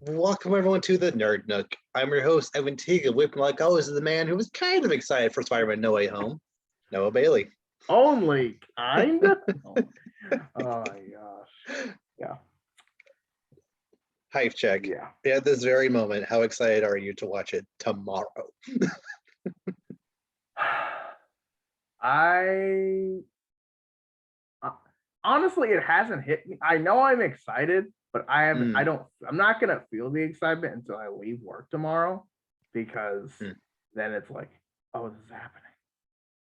Welcome everyone to the Nerd Nook. I'm your host, Evan Teague, with me like always is the man who was kind of excited for Spider-Man No Way Home, Noah Bailey. Only kinda? Oh my gosh. Yeah. Hype check. Yeah. At this very moment, how excited are you to watch it tomorrow? I honestly, it hasn't hit me. I know I'm excited, but I'm not gonna feel the excitement until I leave work tomorrow, because then it's like, oh, this is happening.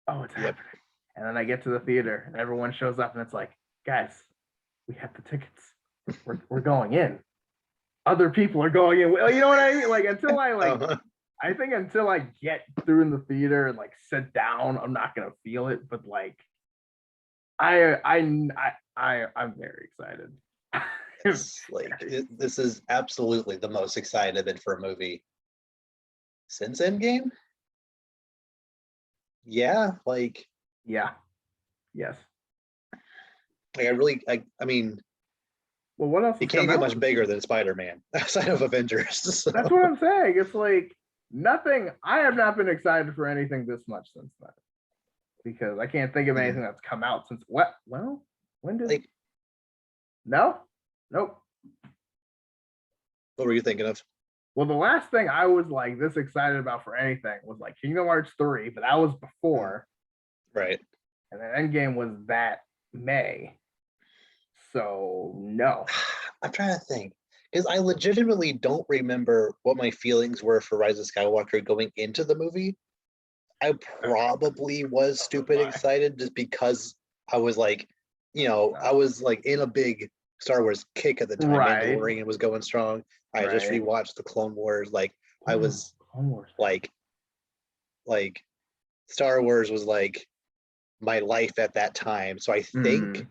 Oh, it's happening. And then I get to the theater and everyone shows up and it's like, guys, we have the tickets. We're going in. Other people are going in. You know what I mean? Like until I I think until I get through in the theater and like sit down, I'm not gonna feel it. But like, I'm very excited. This is absolutely the most excited I've been for a movie since Endgame. Yeah, like yeah, yes. Like I mean, well, what else? It can't get much bigger than Spider-Man outside of Avengers. So. That's what I'm saying. It's like nothing. I have not been excited for anything this much since then, because I can't think of anything that's come out since. What? Well, when did? No, nope. What were you thinking of? Well, the last thing I was like this excited about for anything was like Kingdom Hearts 3, but that was before. Right. And then Endgame was that May. So no. I'm trying to think, because I legitimately don't remember what my feelings were for Rise of Skywalker going into the movie. I probably was stupid excited just because I was like, I was like in a big Star Wars kick at the time. Mandalorian was going strong. I just rewatched the Clone Wars. Like I was like Star Wars was like my life at that time. So I think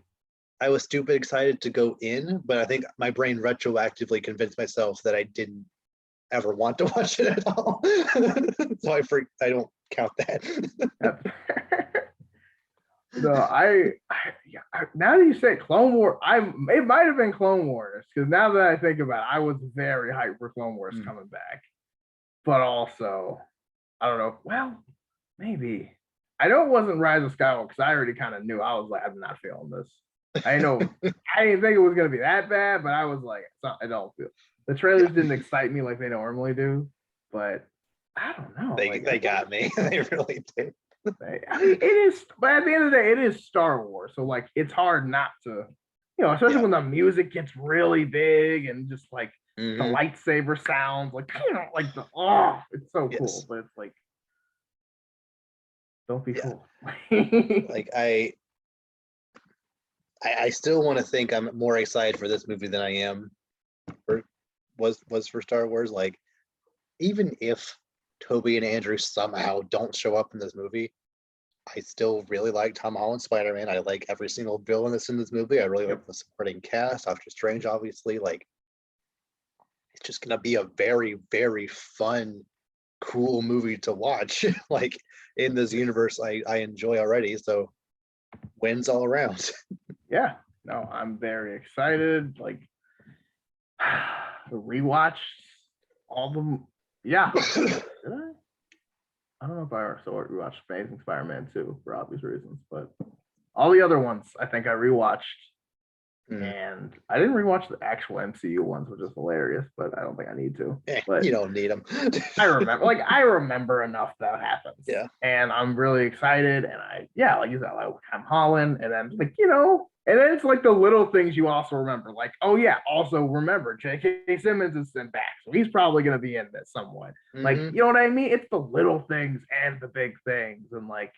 I was stupid excited to go in, but I think my brain retroactively convinced myself that I didn't ever want to watch it at all. So I don't count that. No, now that you say Clone Wars, it might have been Clone Wars, because now that I think about it, I was very hyped for Clone Wars coming back. But also, I don't know. Well, maybe. I know it wasn't Rise of Skywalker because I already kind of knew. I was like, I'm not feeling this. I know I didn't think it was gonna be that bad, but I was like, I don't feel. The trailers didn't excite me like they normally do, but I don't know. They got me. They really did. I mean, it is, but at the end of the day, it is Star Wars, so like it's hard not to, especially when the music gets really big and just like the lightsaber sounds, like like it's so cool. But it's like, don't be cool. Like I still want to think I'm more excited for this movie than I am was for Star Wars. Like, even if Toby and Andrew somehow don't show up in this movie, I still really like Tom Holland's Spider-Man. I like every single villain that's in this movie. I really like the supporting cast. Doctor Strange, obviously. Like, it's just gonna be a very, very fun, cool movie to watch. Like, in this universe I enjoy already. So wins all around. Yeah, no, I'm very excited. Like, rewatched all of them. Yeah. Did I don't know if I also rewatched Amazing Spider-Man 2 for obvious reasons, but all the other ones I think I rewatched. And I didn't rewatch the actual MCU ones, which is hilarious, but I don't think I need to. But you don't need them. I remember enough that happens. Yeah. And I'm really excited. And like you said, like Tom Holland, and then like, and then it's like the little things you also remember. Like, oh yeah, also remember J.K. Simmons is sent back. So he's probably gonna be in this somewhat. Like, you know what I mean? It's the little things and the big things. And like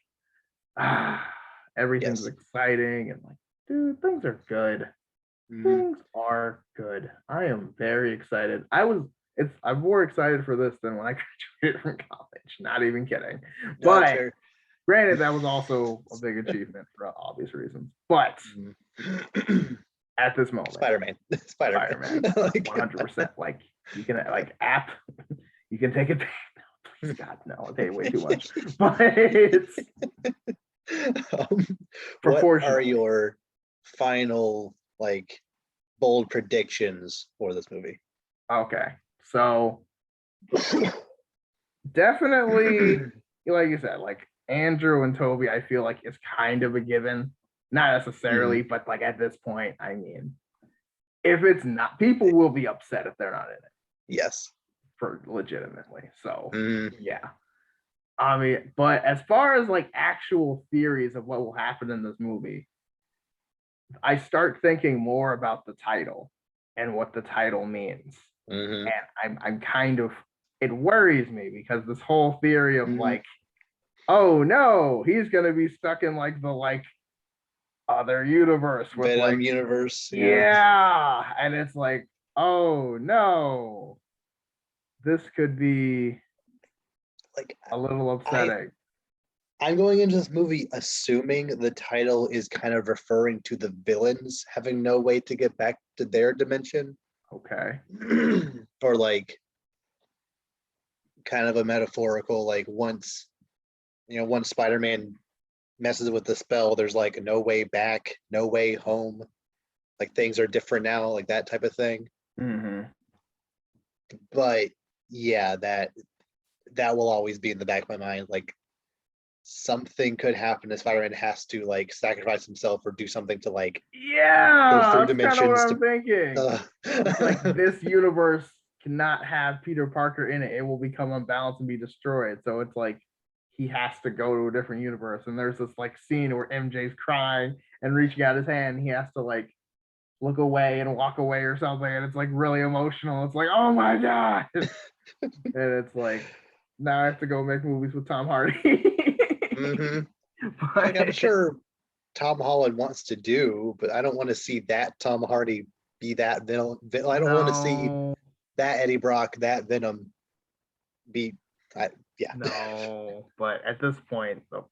everything's exciting, and like, dude, things are good. Things are good. I am very excited. I'm more excited for this than when I graduated from college. Not even kidding. But granted, that was also a big achievement for obvious reasons. But at this moment, Spider-Man, 100%. Like, you can you can take it back. Please God, no, okay, way too much. But it's what are your final bold predictions for this movie? Okay. So definitely, like you said, like Andrew and Toby, I feel like is kind of a given. Not necessarily, but like at this point, I mean, if it's not, people will be upset if they're not in it Yes. for legitimately. So Mm. yeah. I mean, but as far as like actual theories of what will happen in this movie, I start thinking more about the title and what the title means. Mm-hmm. And I'm kind of, it worries me because this whole theory of Mm-hmm. like, oh no, he's gonna be stuck in like the like other universe with Venom like, universe. yeah, and it's like, oh no, this could be Like a little I upsetting. I'm going into this movie assuming the title is kind of referring to the villains having no way to get back to their dimension. Okay. Or like kind of a metaphorical, like once Spider-Man messes with the spell, there's like no way back, no way home. Like things are different now, like that type of thing. Mm-hmm. But yeah, that will always be in the back of my mind. Like something could happen and Spider-Man has to like sacrifice himself or do something to like go Yeah, through that's kind of what dimensions I'm thinking. uh, Like this universe cannot have Peter Parker in it. It will become unbalanced and be destroyed. So it's like he has to go to a different universe. And there's this like scene where MJ's crying and reaching out his hand. He has to like look away and walk away or something. And it's like really emotional. It's like, oh my God. And it's like, now I have to go make movies with Tom Hardy. mm-hmm. But Like I'm sure Tom Holland wants to do, but I don't want to see that Tom Hardy be that villain. I don't want to see no, that Eddie Brock, that Venom be. Yeah. no. But at this point, though,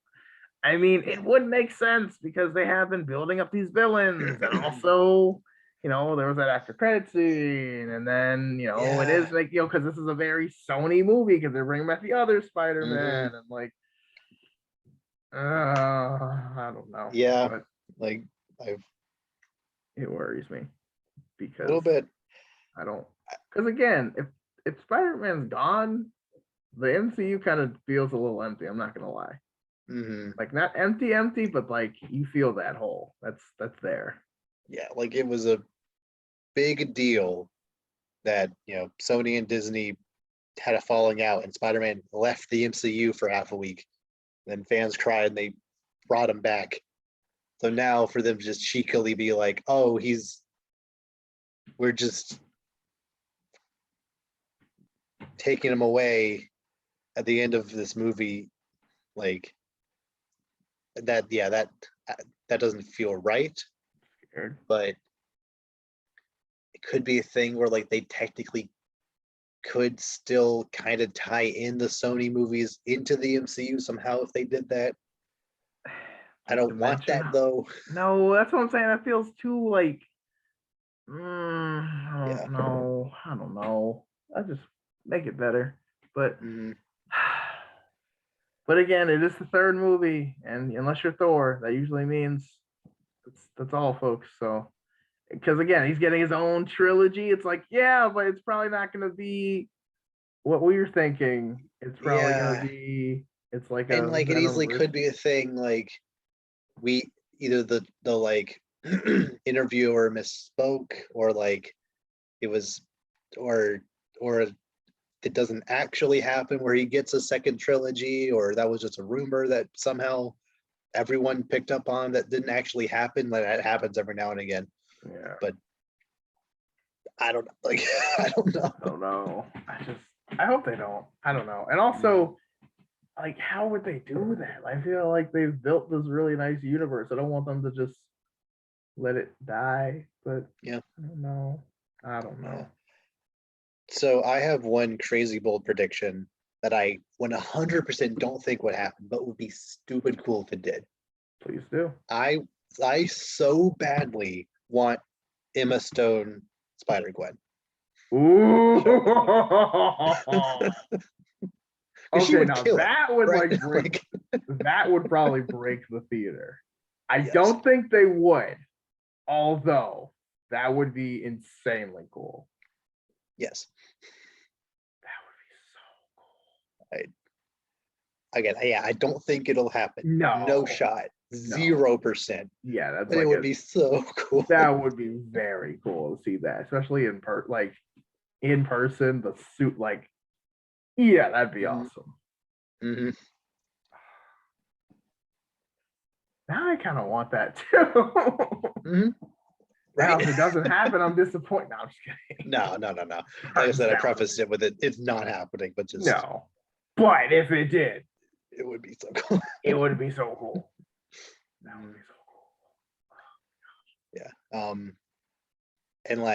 I mean, it would make sense because they have been building up these villains, and also, there was that after credit scene, and then it Yeah. is like because this is a very Sony movie because they're bringing back the other Spider-Man, Mm-hmm. and like, I don't know, Yeah. but Like I've it worries me a little because bit. I don't, because again, if Spider-Man's gone, the MCU kind of feels a little empty. I'm not gonna lie. Mm-hmm. Like not empty, empty, but like you feel that hole. That's there. Yeah. Like it was a big deal that Sony and Disney had a falling out, and Spider-Man left the MCU for half a week. Then fans cried, and they brought him back. So now for them to just cheekily be like, "Oh, we're just taking him away at the end of this movie," like that. Yeah, that doesn't feel right. Scared. But it could be a thing where like they technically could still kind of tie in the Sony movies into the MCU somehow if they did that. I Like don't want dimension. that though. No, that's what I'm saying. That feels too like. I Yeah. don't know. I don't know. I just make it better. But Mm-hmm. but again, it is the third movie, and unless you're Thor, that usually means that's all, folks. So because again, he's getting his own trilogy. It's like, yeah, but it's probably not going to be what we were thinking. It's probably going to Yeah. be. It's like And a like it Venom easily versus. could be a thing like we either the like interviewer misspoke or like it was or or it doesn't actually happen where he gets a second trilogy, or that was just a rumor that somehow everyone picked up on that didn't actually happen. Like that happens every now and again. Yeah. But I don't like I don't know. I don't know. I hope they don't. I don't know. And also, like, how would they do that? I feel like they've built this really nice universe. I don't want them to just let it die. But Yeah. I don't know. I don't know. Yeah. So I have one crazy bold prediction that I 100% don't think would happen, but would be stupid cool if it did. Please do. I so badly want Emma Stone Spider-Gwen. Ooh. She Okay, would now kill it, that would right? like break. That would probably break the theater. I Yes. don't think they would, although that would be insanely cool. Yes. That would be so cool. Again, yeah, I don't think it'll happen. No shot. 0%. Yeah, that's But it would be so cool. That would be very cool to see that, especially in person. The suit, yeah, that'd be awesome. Mm-hmm. Now I kind of want that too. Mm-hmm. Now, if it doesn't happen, I'm disappointed. No, I'm just kidding. No. Like I said, I prefaced it with it's not happening, but just no. But if it did, it would be so cool. It would be so cool. That would be so cool. Yeah. And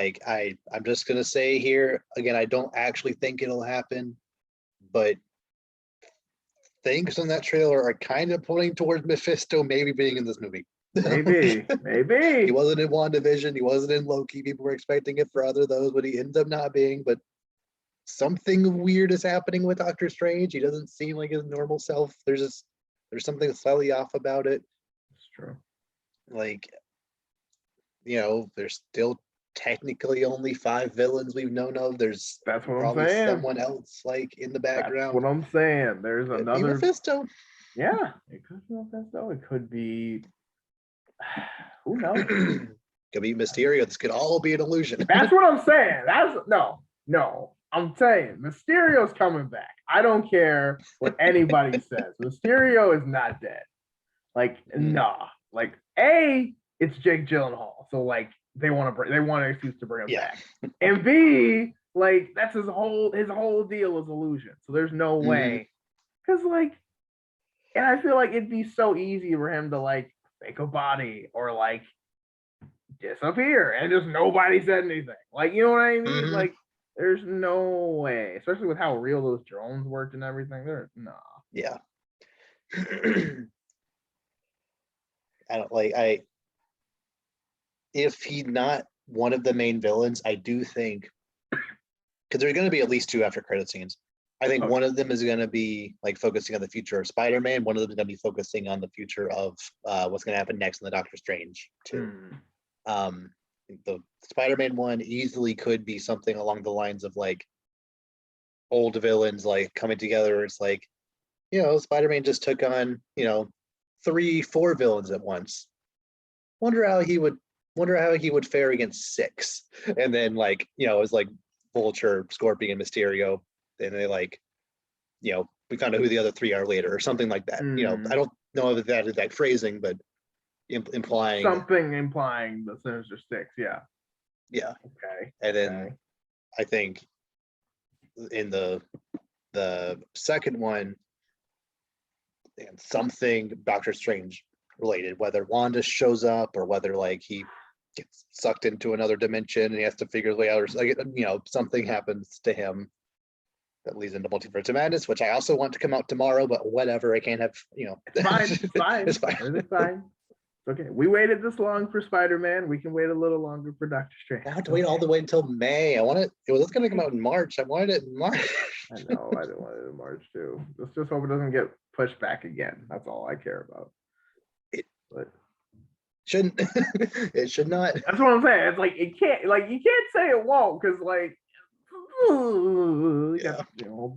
I'm just gonna say here again, I don't actually think it'll happen, but things in that trailer are kind of pointing towards Mephisto maybe being in this movie. Maybe. He wasn't in WandaVision. He wasn't in Loki. People were expecting it for other of those, but he ends up not being. But something weird is happening with Doctor Strange. He doesn't seem like his normal self. There's something slightly off about it. It's true. There's still technically only 5 villains we've known of. That's what probably I'm saying. Someone else in the background. That's what I'm saying. There's another Mephisto. Yeah, it could be Mephisto. It could be. Who knows? Could be Mysterio. This could all be an illusion. That's what I'm saying. No. I'm saying Mysterio's coming back. I don't care what anybody says. Mysterio is not dead. Nah. It's Jake Gyllenhaal. So they want an excuse to bring him back. And B, that's his whole deal is illusion. So there's no way. Because and I feel like it'd be so easy for him to fake a body or disappear and just nobody said anything. You know what I mean? There's no way, especially with how real those drones worked and everything. Yeah. If he's not one of the main villains, I do think, because there's going to be at least 2 after credit scenes. I think one of them is going to be focusing on the future of Spider-Man. One of them is going to be focusing on the future of what's going to happen next in the Doctor Strange too. The Spider-Man one easily could be something along the lines of old villains coming together. It's Spider-Man just took on 3-4 villains at once. Wonder how he would fare against 6. And then it was Vulture, Scorpion, Mysterio. And they we found out who the other 3 are later or something like that. I don't know if that is that phrasing, but implying the Sinister 6. Yeah. Okay. And then I think in the second one, something Doctor Strange related, whether Wanda shows up or whether he gets sucked into another dimension and he has to figure his way out, or something happens to him that leads into Multiverse of Madness, which I also want to come out tomorrow, but whatever, I can't have, It's fine. It's fine. Okay, we waited this long for Spider-Man. We can wait a little longer for Doctor Strange. I have to wait all the way until May. It was going to come out in March. I wanted it in March. I know. I didn't want it in March too. Let's just hope it doesn't get pushed back again. That's all I care about. But shouldn't. It should not. That's what I'm saying. It's it can't. You can't say it won't because we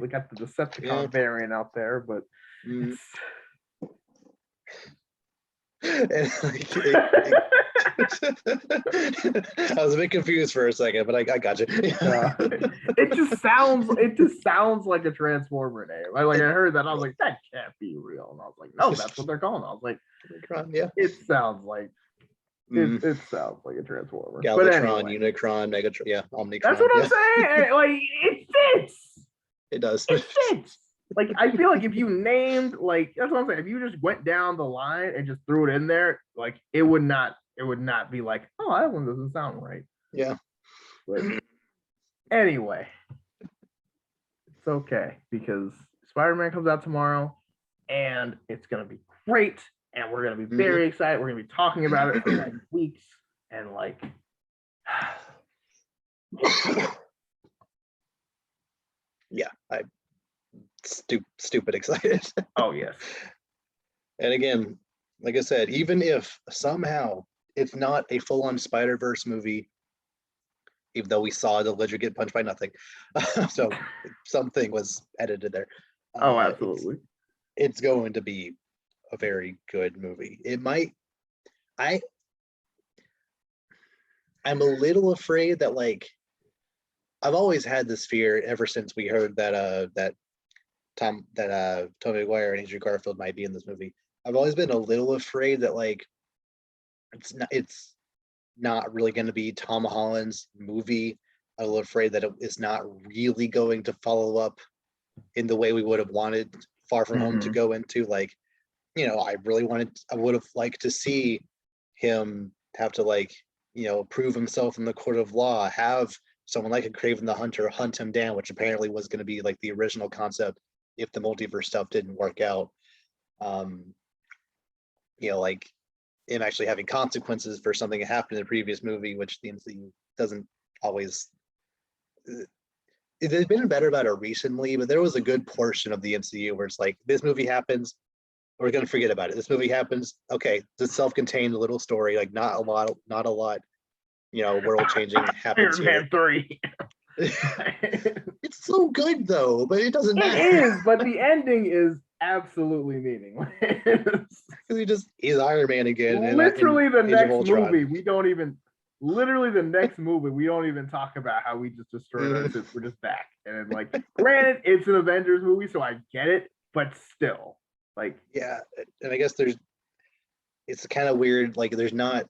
got the Decepticon variant out there, but. I was a bit confused for a second, but I got you. It just sounds like a Transformer name. I heard that, I was like, that can't be real, and I was like, no, that's what they're calling it. I was like, it sounds like it sounds like a Transformer. Galvatron, but anyway. Unicron, Megatron, Omnicron. That's what I'm saying. It fits. It does. It fits. I feel if you named that's what I'm saying. If you just went down the line and just threw it in there, it would not be oh, that one doesn't sound right. Yeah. But anyway, it's okay because Spider-Man comes out tomorrow and it's gonna be great and we're gonna be very excited. We're gonna be talking about it for weeks and yeah, stupid excited. Oh yes. And again, like I said, even if somehow it's not a full-on Spider-Verse movie, even though we saw the lizard get punched by nothing. So something was edited there. Oh, absolutely. It's going to be a very good movie. It might. I'm a little afraid that, like, I've always had this fear ever since we heard that Tobey Maguire and Andrew Garfield might be in this movie. I've always been a little afraid that, like, it's not really going to be Tom Holland's movie. I'm a little afraid that it's not really going to follow up in the way we would have wanted Far From Home to go into. Like, I would have liked to see him have to, like, prove himself in the court of law, have someone like a Kraven the Hunter hunt him down, which apparently was going to be like the original concept if the multiverse stuff didn't work out. Like him actually having consequences for something that happened in the previous movie, which the MCU doesn't always. They've been better about it recently, but there was a good portion of the MCU where it's like, this movie happens, we're going to forget about it. This movie happens, okay, it's a self-contained little story, like not a lot, world-changing happens here. Iron Man 3. It's so good though, but it doesn't matter. It is, but the ending is absolutely meaningless. He's Iron Man again. Literally the next movie, we don't even talk about how we just destroyed our suits. We're just back. And like, granted, it's an Avengers movie, so I get it, but still. Like, yeah, and I guess it's kind of weird, like there's not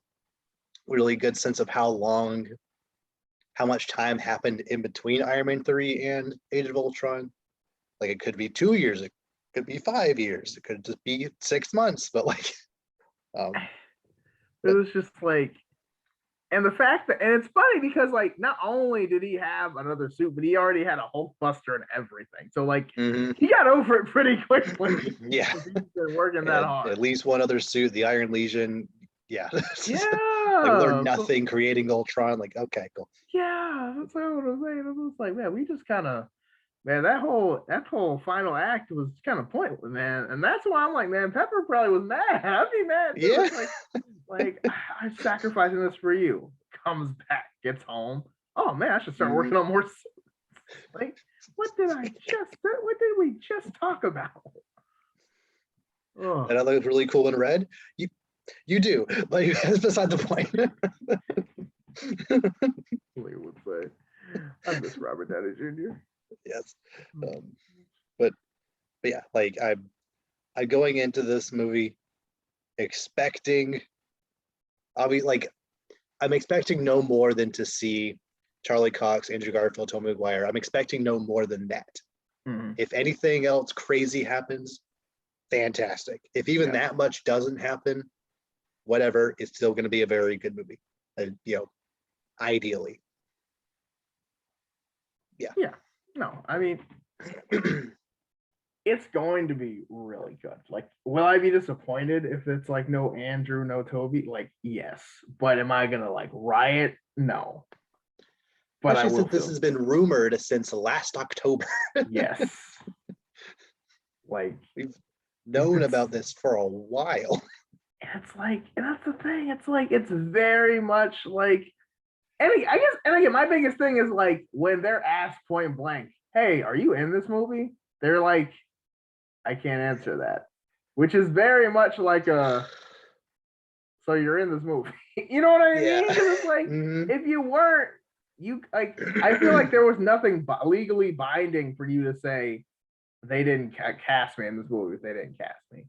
really a good sense of how much time happened in between Iron Man 3 and Age of Ultron. Like, it could be 2 years, it could be 5 years, it could just be 6 months, but like it was just like, and the fact that, and it's funny because like, not only did he have another suit, but he already had a Hulk Buster and everything. So like, he got over it pretty quickly. Yeah, he's been working that hard. At least one other suit, the Iron Legion. Yeah. Yeah. Like, learned nothing creating Ultron. Like, okay, cool. Yeah, that's what I'm saying. It was like, man, we just kind of, man, that whole final act was kind of pointless, man. And that's why I'm like, man, Pepper probably was mad. I'd be mad too. Yeah. Like I'm sacrificing this for you. Comes back, gets home. Oh man, I should start working on more. Like, what did we just talk about? Oh. And I look really cool in red. You do, but that's beside the point. Lee would say, I miss Robert Downey Jr. Yes, but yeah, like I'm going into this movie expecting. I'm expecting no more than to see Charlie Cox, Andrew Garfield, Tobey Maguire. I'm expecting no more than that. If anything else crazy happens, fantastic. If even that much doesn't happen, whatever, it's still going to be a very good movie. Ideally. Yeah. No, I mean, it's going to be really good. Like, will I be disappointed if it's like no Andrew, no Toby? Like, yes. But am I gonna like riot? No. But especially since this has been rumored since last October. Yes. Like, we've known about this for a while. And it's like, and that's the thing. It's like, it's very much like, and again, my biggest thing is like when they're asked point blank, "Hey, are you in this movie?" They're like, "I can't answer that," which is very much like a, so you're in this movie. You know what I mean? Because it's like, if you weren't, you like, I feel like there was nothing legally binding for you to say they didn't cast me in this movie if they didn't cast me.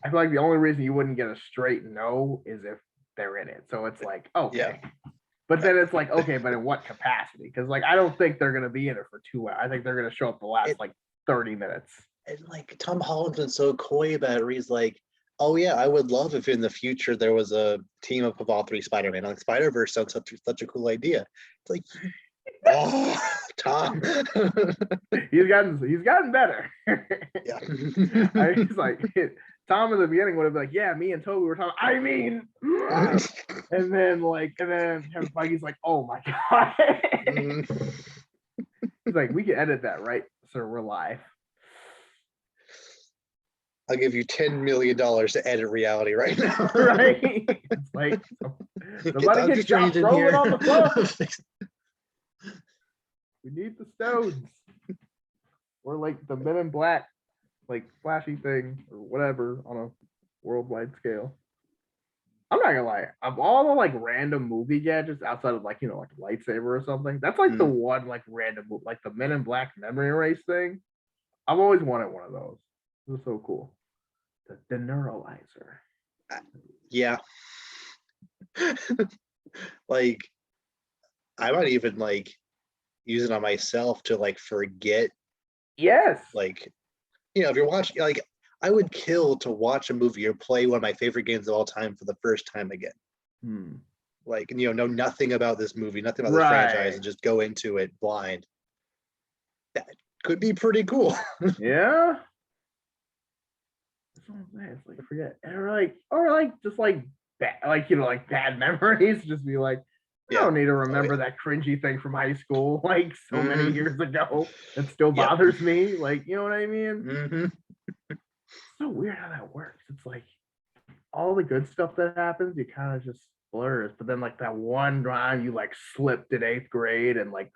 I feel like the only reason you wouldn't get a straight no is if they're in it. So it's like, okay. Yeah. But then it's like, okay, but in what capacity? Because like, I don't think they're going to be in it for 2 hours. I think they're going to show up the last like 30 minutes. And like, Tom Holland's been so coy about it, where he's like, oh yeah, I would love if in the future there was a team up of all 3 Spider-Man. Like, Spider-Verse sounds such a cool idea. It's like, oh, Tom. he's gotten better. Yeah. He's like, Tom in the beginning would have been like, yeah, me and Toby were talking. I mean, and then Kevin Feige's like, oh my god. He's like, we can edit that, right? So we're live. I'll give you $10 million to edit reality right now. Right? It's like, somebody gets Josh Brolin on the phone. We need the stones. Or like the Men in Black, like flashy thing or whatever on a worldwide scale. I'm not gonna lie, of all the like random movie gadgets outside of like like a lightsaber or something, that's like the one like random like the Men in Black memory erase thing. I've always wanted one of those. It was so cool. The deneuralizer. Yeah. Like I might even like use it on myself to like forget. Yes. Like, if you're watching, like I would kill to watch a movie or play one of my favorite games of all time for the first time again. Like, know nothing about this movie, nothing about this franchise, and just go into it blind. That could be pretty cool. Yeah. That's what I'm saying. It's like forget, or like just like bad, like bad memories. Just be like, I don't need to remember that cringy thing from high school, like so many years ago. That still bothers me. Like, you know what I mean? It's so weird how that works. It's like all the good stuff that happens, you kind of just blurs. But then like that one round you like slipped in 8th grade and like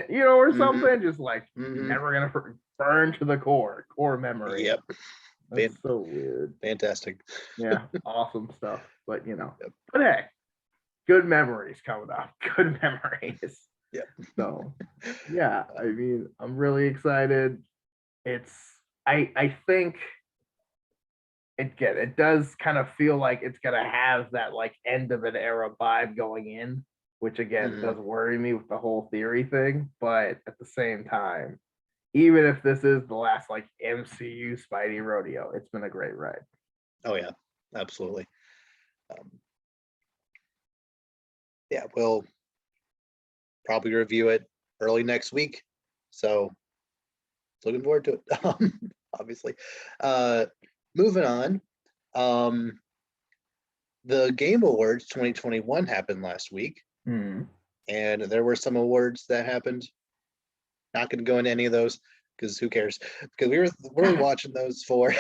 or something, just like you're never gonna burn to the core memory. Yep. That's so weird. Fantastic. Yeah, awesome stuff. But but hey, good memories coming up. Good memories. Yeah. So yeah, I mean, I'm really excited. I think it does kind of feel like it's gonna have that like end of an era vibe going in, which again does worry me with the whole theory thing. But at the same time, even if this is the last like MCU Spidey rodeo, it's been a great ride. Oh yeah, absolutely. Yeah, we'll probably review it early next week. So looking forward to it. Obviously. Moving on. The Game Awards 2021 happened last week. And there were some awards that happened. Not going to go into any of those because who cares? Because we were really watching those for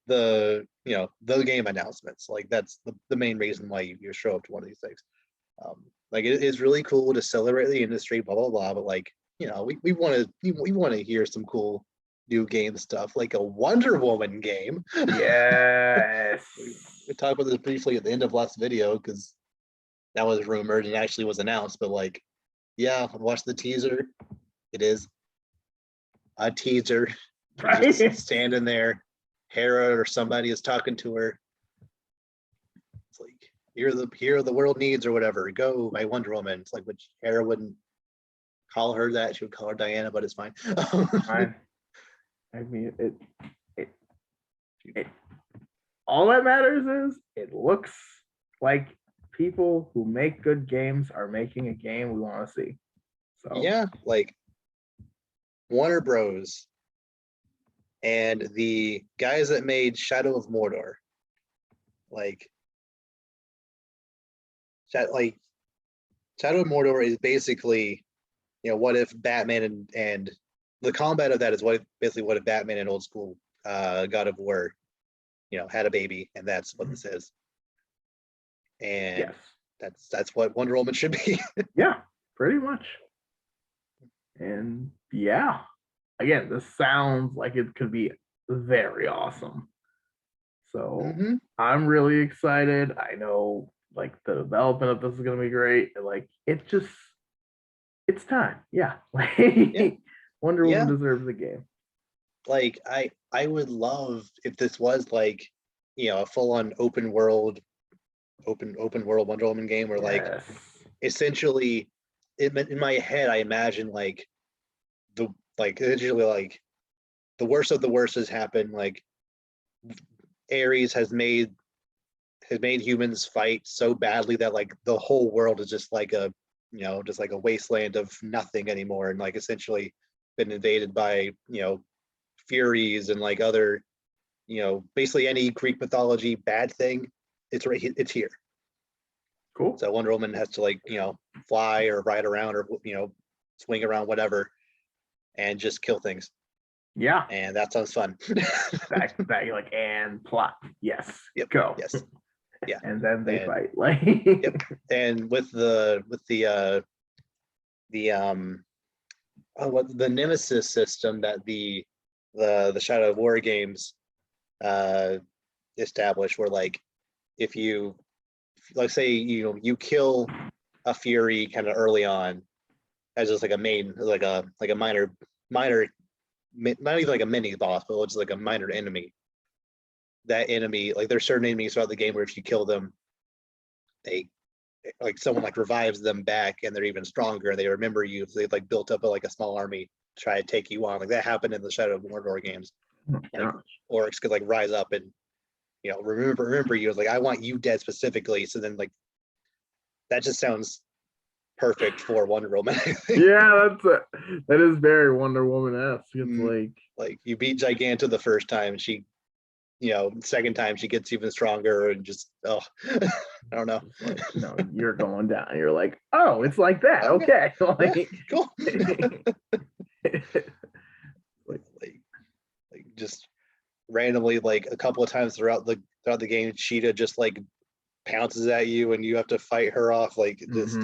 the game announcements. Like that's the main reason why you show up to one of these things. Like it is really cool to celebrate the industry, blah blah blah. But like we want to hear some cool new game stuff, like a Wonder Woman game. Yes. we talked about this briefly at the end of last video because that was rumored and actually was announced. But like, yeah, watch the teaser. It is a teaser. Right. Just standing there, Hera or somebody is talking to her. It's like here the world needs or whatever. Go, my Wonder Woman. It's like, which Hera wouldn't call her that. She would call her Diana, but it's fine. Fine. I mean, it all that matters is it looks like people who make good games are making a game we want to see. So yeah, like Warner Bros. And the guys that made Shadow of Mordor, like Shadow of Mordor is basically, what if Batman and the combat of that is basically what if Batman and old school God of War, had a baby, and that's what this is. And that's what Wonder Woman should be. Yeah, pretty much. And yeah, again, this sounds like it could be very awesome. So I'm really excited. I know like the development of this is gonna be great. Like it's time. Yeah. Like Wonder Woman deserves a game. Like I would love if this was like, a full-on open world Wonder Woman game where like essentially in my head I imagine like essentially like the worst of the worst has happened. Like Ares has made humans fight so badly that like the whole world is just like a just like a wasteland of nothing anymore, and like essentially been invaded by Furies and like other basically any Greek mythology bad thing. It's here. Cool. So Wonder Woman has to like fly or ride around or swing around, whatever, and just kill things. Yeah. And that sounds fun. Back you're like, and plot. Yes. Yep. Go. Yes. Yeah. And then they fight. Like yep. And with the what the Nemesis system that the Shadow of War games established, where like if you like say you kill a Fury kind of early on as just like a main like a minor not even like a mini boss, but it's like a minor enemy. That enemy, like there's certain enemies throughout the game where if you kill them, they like someone like revives them back and they're even stronger and they remember you. So they've like built up like a small army to try to take you on. Like that happened in the Shadow of Mordor games. Like orcs could like rise up and remember you. Like I want you dead specifically. So then like that just sounds perfect for Wonder Woman. Yeah, that is very Wonder Woman-esque. It's like you beat Giganta the first time, she second time she gets even stronger and just I don't know. Like, no, you're going down. You're like, oh, it's like that. Okay. Like, yeah, cool. like just randomly like a couple of times throughout the game, Cheetah just like pounces at you and you have to fight her off. Like just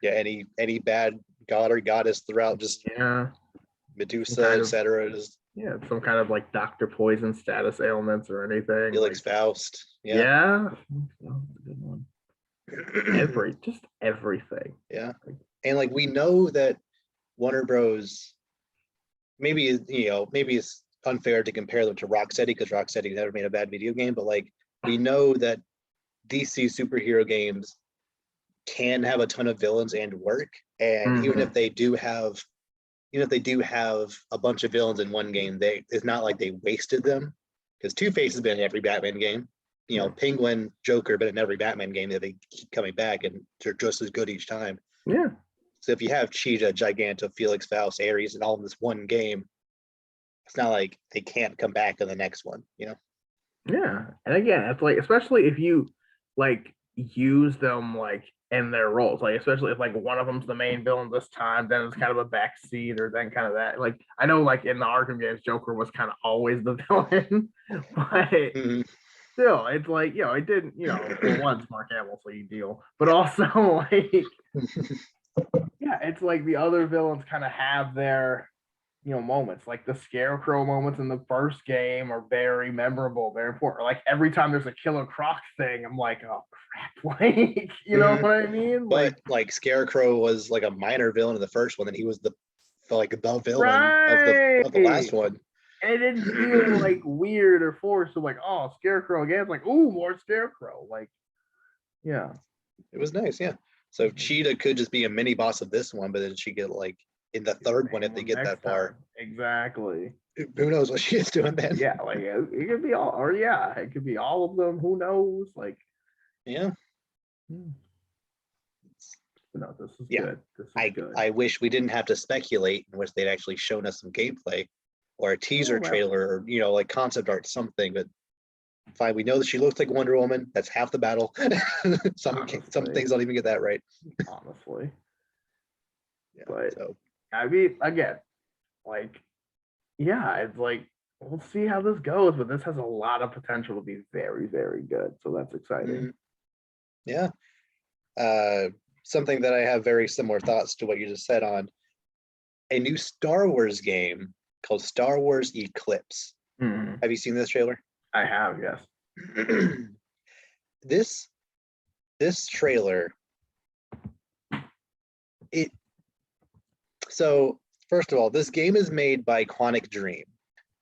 any bad god or goddess throughout, just Medusa, etc. Just some kind of like Dr. Poison status ailments or anything. Felix Faust. Yeah. That was a good one. Just everything. Yeah. And like we know that Warner Bros. Maybe it's unfair to compare them to Rocksteady because Rocksteady never made a bad video game, but like we know that DC superhero games can have a ton of villains and work, and even if they do have a bunch of villains in one game, it's not like they wasted them, because Two-Face has been in every Batman game. Penguin, Joker, been in every Batman game that they keep coming back and they're just as good each time. Yeah. So if you have Cheetah, Giganta, Felix Faust, Ares, and all in this one game, it's not like they can't come back in the next one, Yeah. And again, it's like, especially if you like use them like in their roles, like especially if like one of them's the main villain this time, then it's kind of a backseat, or then kind of that. Like I know like in the Arkham games, Joker was kind of always the villain, but still, it's like, it didn't, once Mark Hamill, so you deal, but also like it's like the other villains kind of have their moments. Like the Scarecrow moments in the first game are very memorable, very important. Like every time there's a Killer Croc thing, I'm like, oh crap, like what I mean? Like Scarecrow was like a minor villain in the first one, and he was the villain of the last one. And it didn't feel like weird or forced. So like, oh, Scarecrow again. It's like, ooh, more Scarecrow. Like, yeah, it was nice. Yeah. So Cheetah could just be a mini boss of this one, but then she get like in the third one if they get that far. Exactly. Who knows what she is doing then? Yeah, like it could be all, or it could be all of them. Who knows? Like, yeah. No, this is good. This is good. I wish we didn't have to speculate, in which they'd actually shown us some gameplay or a teaser trailer, or like concept art, something. But fine, we know that she looks like Wonder Woman. That's half the battle. Some things don't even get that right. Honestly. Yeah, but so I mean, again, like, it's like, we'll see how this goes, but this has a lot of potential to be very, very good. So that's exciting. Yeah. Something that I have very similar thoughts to what you just said on a new Star Wars game called Star Wars Eclipse. Have you seen this trailer? I have, yes. This trailer, so first of all, this game is made by Quantic Dream,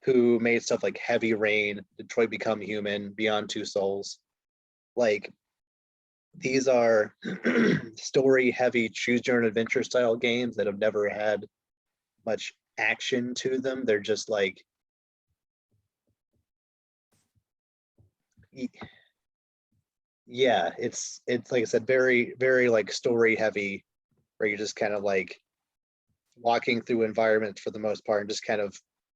who made stuff like Heavy Rain, Detroit Become Human, Beyond Two Souls. Like, these are story-heavy, choose-your-own-adventure style games that have never had much action to them. They're just like, it's like I said, very, very like story-heavy, where you're just kind of like walking through environments for the most part and just kind of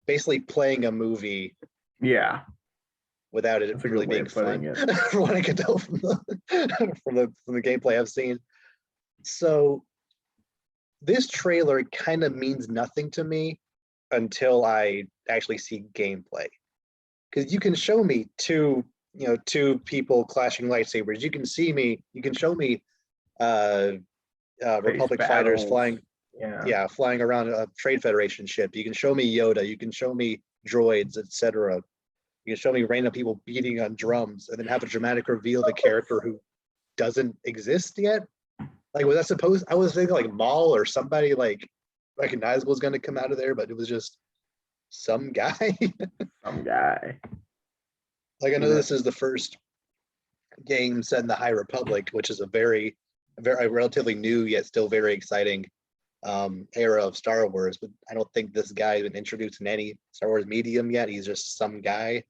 basically playing a movie. Yeah. Without it really being fun, from what I could tell from the gameplay I've seen. So this trailer kind of means nothing to me until I actually see gameplay, because you can show me two people clashing lightsabers. You can show me Republic fighters flying, Yeah. flying around a Trade Federation ship. You can show me Yoda. You can show me droids, etc. You can show me random people beating on drums, and then have a dramatic reveal of a character who doesn't exist yet. Like, was that supposed? I was thinking like Maul or somebody like recognizable is going to come out of there, but it was just some guy. Some guy. Like, I know this is the first game set in the High Republic, which is a very relatively new yet still very exciting era of Star Wars. But I don't think this guy has been introduced in any Star Wars medium yet. He's just some guy.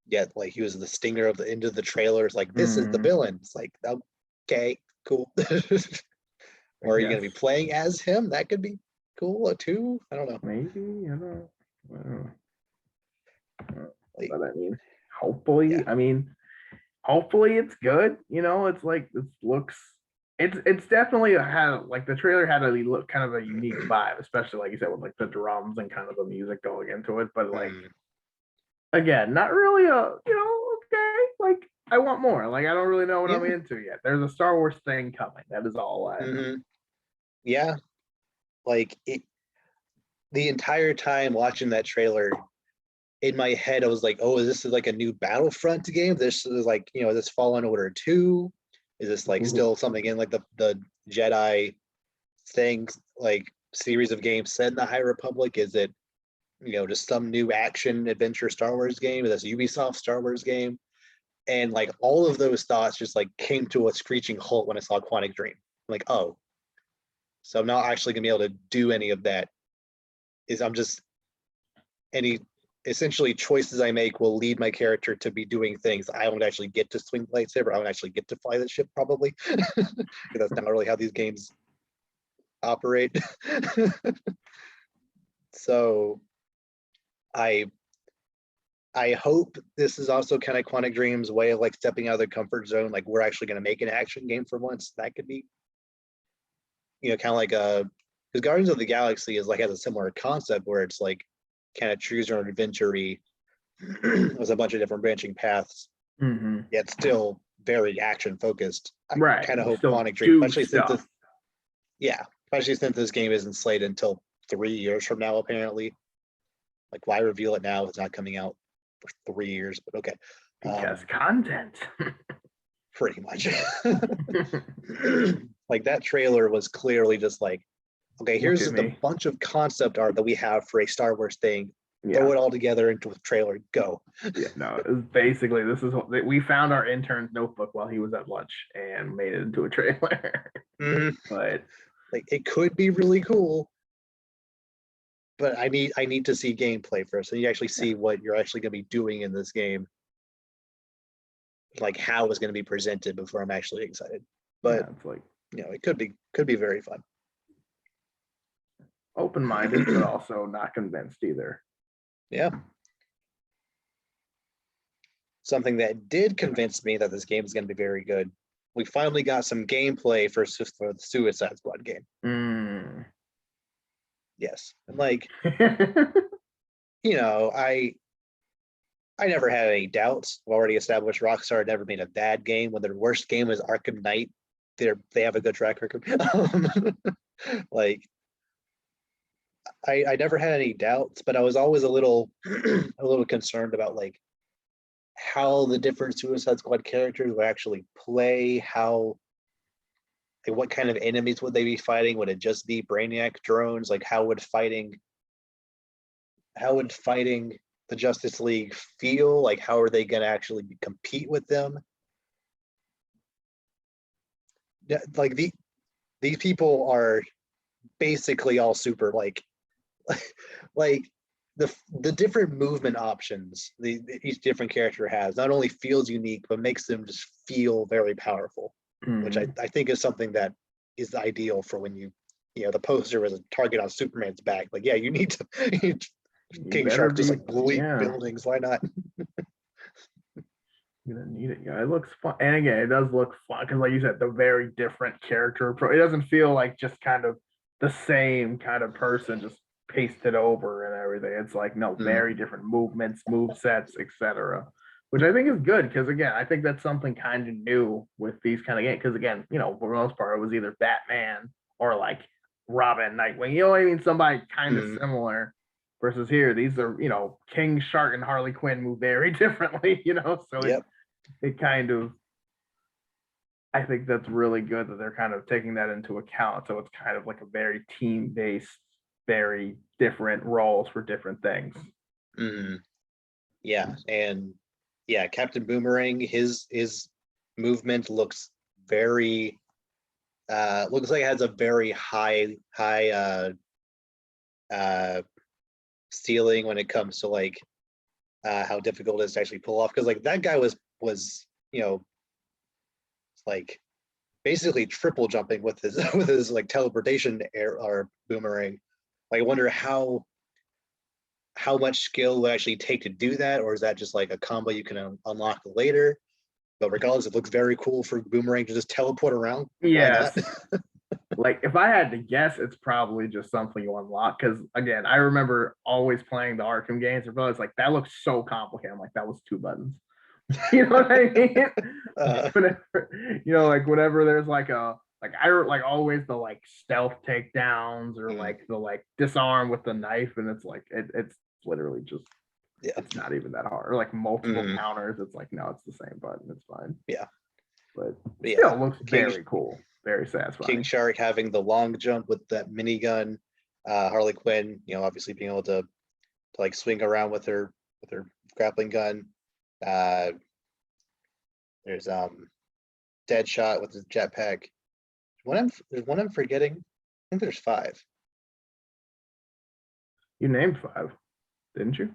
Yet, like, he was the stinger of the end of the trailer. It's like, this is the villain. It's like, okay, cool. Or are you going to be playing as him? That could be cool too. I don't know. Maybe, I don't know. Like, but I mean, hopefully, hopefully it's good. It's like, it looks, it's definitely had, like, the trailer had a look kind of a unique vibe, especially like you said with like the drums and kind of the music going into it. But like, again, not really okay. Like, I want more. Like, I don't really know what I'm into yet. There's a Star Wars thing coming. That is all I know. Yeah, like the entire time watching that trailer, in my head I was like, oh, is this like a new Battlefront game? This is like, is this Fallen Order 2? Is this like still something in like the Jedi things, like series of games set in the High Republic? Is it just some new action adventure Star Wars game? Is this Ubisoft Star Wars game? And like all of those thoughts just like came to a screeching halt when I saw Quantic Dream. I'm like, oh, so I'm not actually gonna be able to do any of that. Any essentially choices I make will lead my character to be doing things. I don't actually get to swing the lightsaber. I don't actually get to fly the ship, probably. Because that's not really how these games operate. So I hope this is also kind of Quantic Dream's way of like stepping out of the comfort zone. Like, we're actually going to make an action game for once. That could be, kind of like because Guardians of the Galaxy has a similar concept where it's like kind of choose your own adventure-y. There's a bunch of different branching paths, yet still very action focused. I kind of hope Quantic Dream, especially since this game isn't slated until 3 years from now, apparently. Like, why reveal it now? It's not coming out for 3 years, but okay. Because content. Pretty much. Like, that trailer was clearly just like, okay, here's just a bunch of concept art that we have for a Star Wars thing. Throw it all together into a trailer. Go. Basically, this is what we found our intern's notebook while he was at lunch and made it into a trailer. But like, it could be really cool, but I need to see gameplay first, and you actually see what you're actually going to be doing in this game, like how it's going to be presented before I'm actually excited. But it's like, it could be very fun. Open-minded, but also not convinced either. Yeah. Something that did convince me that this game is going to be very good. We finally got some gameplay for the Suicide Squad game. Yes. And like, I never had any doubts. I've already established Rockstar had never made a bad game. When their worst game was Arkham Knight, they have a good track record. Like, I never had any doubts, but I was always a little concerned about like how the different Suicide Squad characters would actually play, what kind of enemies would they be fighting? Would it just be Brainiac drones? Like, how would fighting the Justice League feel? Like, how are they going to actually compete with them? Like, these people are basically all super like the different movement options each different character has not only feels unique, but makes them just feel very powerful, which I think is something that is ideal for when the poster was a target on Superman's back. Like, you need to King Shark just like bleep buildings. Why not? You're gonna need it. It looks fun, and again, it does look fun because, like you said, the very different character approach. It doesn't feel like just kind of the same kind of person just pasted over and everything. It's like, no, very different movements, move sets, etc. which I think is good because again, I think that's something kind of new with these kind of games. Because again, for the most part, it was either Batman or like Robin, Nightwing. You know what I mean? Somebody kind of similar. Versus here, these are King Shark and Harley Quinn move very differently. So it kind of. I think that's really good that they're kind of taking that into account. So it's kind of like a very team-based, very different roles for different things. Yeah, and Captain Boomerang, his movement looks very looks like it has a very high ceiling when it comes to like how difficult it is to actually pull off, because like that guy was like basically triple jumping with his like teleportation air or boomerang. Like, I wonder how much skill would actually take to do that, or is that just like a combo you can unlock later? But regardless, it looks very cool for Boomerang to just teleport around. Yes. Like, if I had to guess, it's probably just something you unlock. Because again, I remember always playing the Arkham games. I was like, that looks so complicated. I'm like, that was 2 buttons. You know what I mean? Whenever, whenever there's like a I always the like stealth takedowns or like the like disarm with the knife, and it's like it's literally just it's not even that hard. Or like multiple counters, it's like no, it's the same button. It's fine. But still looks very cool, very satisfying. King Shark having the long jump with that minigun, Harley Quinn, obviously being able to like swing around with her grappling gun. There's Deadshot with his jetpack. There's one I'm forgetting. I think there's 5. You named 5, didn't you?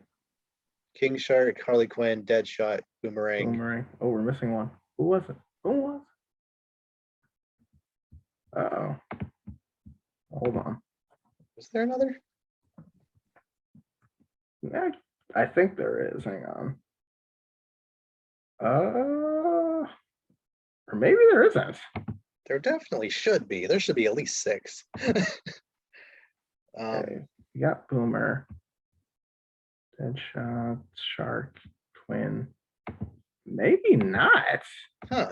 King Shark, Harley Quinn, Deadshot, Boomerang. Oh, we're missing one. Who was it? Uh-oh. Hold on. Was there another? Yeah, I think there is. Hang on. Or maybe there isn't. There definitely should be. There should be at least 6. Okay. You got Boomer, Deadshot, Shark, Twin. Maybe not. Huh.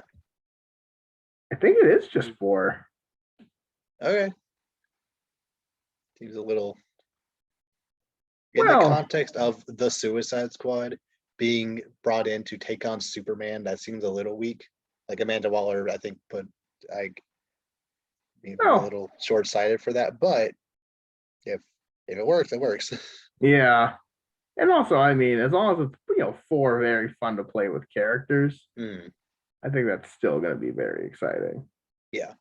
I think it is just 4. Okay. Seems a little. In the context of the Suicide Squad being brought in to take on Superman, that seems a little weak. Like Amanda Waller, I think, put like maybe a little short-sighted for that. But if it works, it works. Yeah. And also, I mean, as long as it's 4 very fun to play with characters, I think that's still going to be very exciting. Yeah.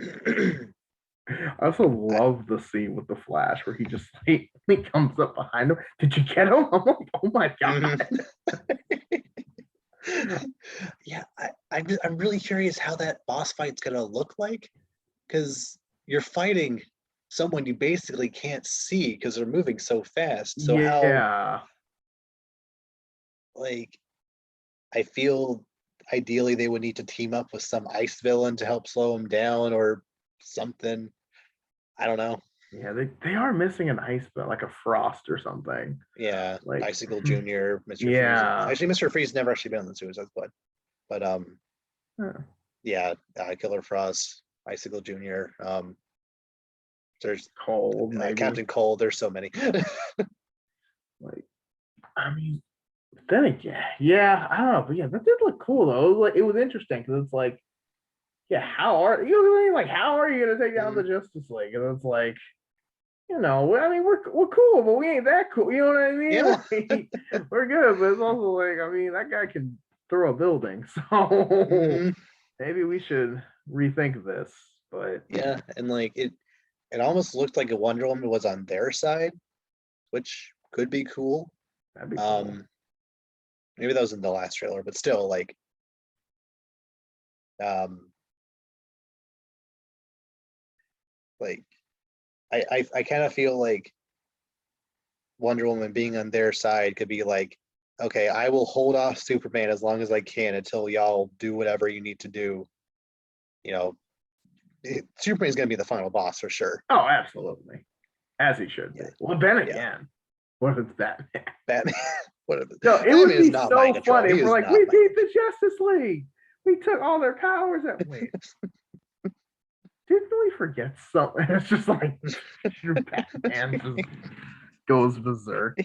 I also love the scene with the Flash where he just he comes up behind him. Did you get him? I'm like, oh my god. Yeah, I'm really curious how that boss fight's gonna look like, because you're fighting someone you basically can't see because they're moving so fast. So how, like, I feel ideally they would need to team up with some ice villain to help slow him down or something. I don't know. Yeah, they are missing an ice villain, like a Frost or something. Yeah, like Icicle Jr., Mr. Freeze. Actually, Mr. Freeze never actually been on the Suicide Squad. But Killer Frost, Icicle Jr. There's Cold, Captain Cold. There's so many. Like, I mean, then again, I don't know, but that did look cool though. It was interesting because it's like, how are you gonna take down the Justice League? And it's like, I mean, we're cool, but we ain't that cool. You know what I mean? Yeah. Like, we're good, but it's also like, I mean, that guy can throw a building, so maybe we should rethink this. But yeah, and like it almost looked like a Wonder Woman was on their side, which could be cool. That'd be cool. Maybe that was in the last trailer, but still, like, I kind of feel like Wonder Woman being on their side could be like, okay, I will hold off Superman as long as I can until y'all do whatever you need to do. Superman's going to be the final boss for sure. Oh, absolutely. As he should be. Well, then again, What is Batman? Batman. Whatever. No, it Batman would is be not so mind control. funny He if we're is like, not we mind beat the Justice League. We took all their powers at wait. Didn't we forget something? It's just like Batman just goes berserk.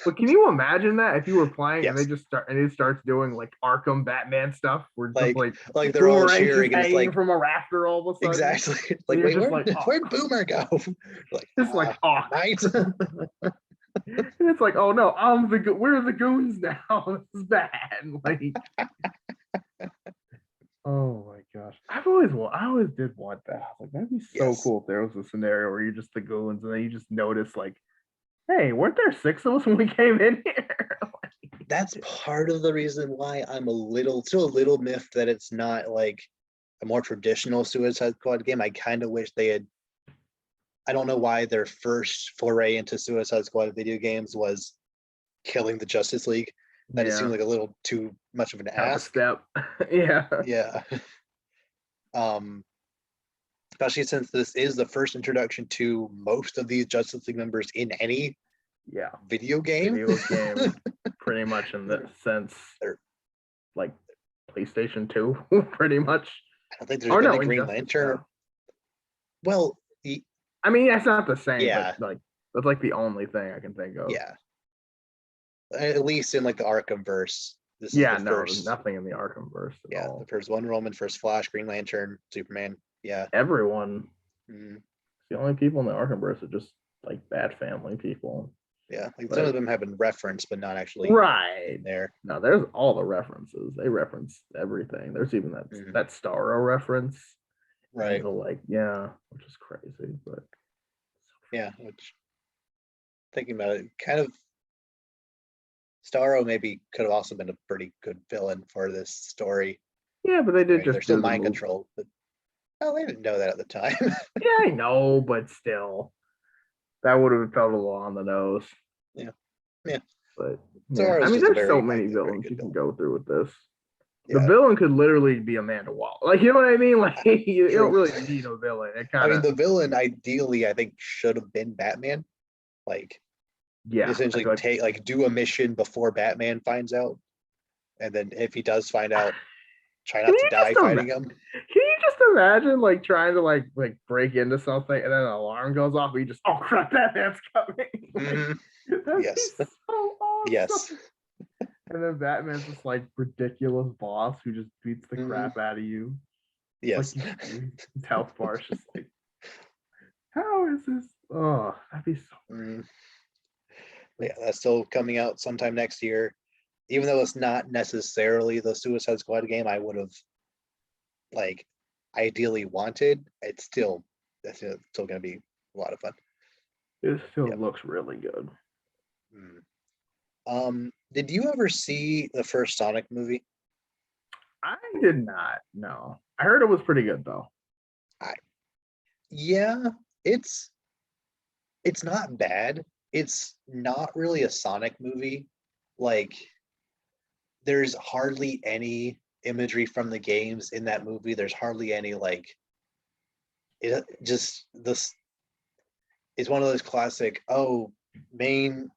But can you imagine that if you were playing and Yes. it starts doing like Arkham Batman stuff where just like they're all Boomerang's cheering just and it's hanging like from a rafter all of a sudden. exactly like You're wait, just where'd Boomer go? Like it's like right. and it's like, oh no, we're the goons now. This is bad. Like, oh my gosh, I always did want that. Like, that'd be so Yes. cool if there was a scenario where you're just the goons and then you just notice like, hey, weren't there 6 of us when we came in here? That's part of the reason why I'm still a little miffed that it's not like a more traditional Suicide Squad game. I kind of wish they had. I don't know why their first foray into Suicide Squad video games was killing the Justice League. That just seemed like a little too much of an ask. Step. Yeah. Yeah. Especially since this is the first introduction to most of these Justice League members in any video game. Pretty much in the sense like PlayStation 2, pretty much. I don't think there's been a Green Lantern. Well, I mean, that's not the same. Yeah, but like that's like the only thing I can think of. Yeah, at least in like the Arkham verse. This is there's nothing in the Arkham verse. At all. The first Wonder Woman, first Flash, Green Lantern, Superman. Yeah, everyone. The only people in the Arkham verse are just like Bat Family people. Yeah, like some of them have been referenced, but not actually there. No, there's all the references. They reference everything. There's even that Starro reference. Right. Like, which is crazy, but which thinking about it, kind of Starro maybe could have also been a pretty good villain for this story. Yeah, but they did they're still mind controlled, but they didn't know that at the time. Yeah, I know, but still. That would have felt a little on the nose. Yeah. But I mean, there's so many villains you can go through with this. The villain could literally be Amanda Waller. Like, you know what I mean? Like, you don't really need a villain. The villain ideally, I think, should have been Batman. Like, essentially do a mission before Batman finds out, and then if he does find out, try not to die fighting him. Can you just imagine like trying to like break into something and then an alarm goes off and you just, oh crap, Batman's coming. Yes. So awesome. Yes. And then Batman's this like ridiculous boss who just beats the crap out of you. Yes. Like, his health bar is just like, how is this? Oh, that'd be so Yeah, that's still coming out sometime next year. Even though it's not necessarily the Suicide Squad game I would have like ideally wanted, that's still going to be a lot of fun. It still looks really good. Did you ever see the first Sonic movie? I did not. No, I heard it was pretty good though. It's not bad. It's not really a Sonic movie. Like, there's hardly any imagery from the games in that movie. There's hardly any it's one of those classic main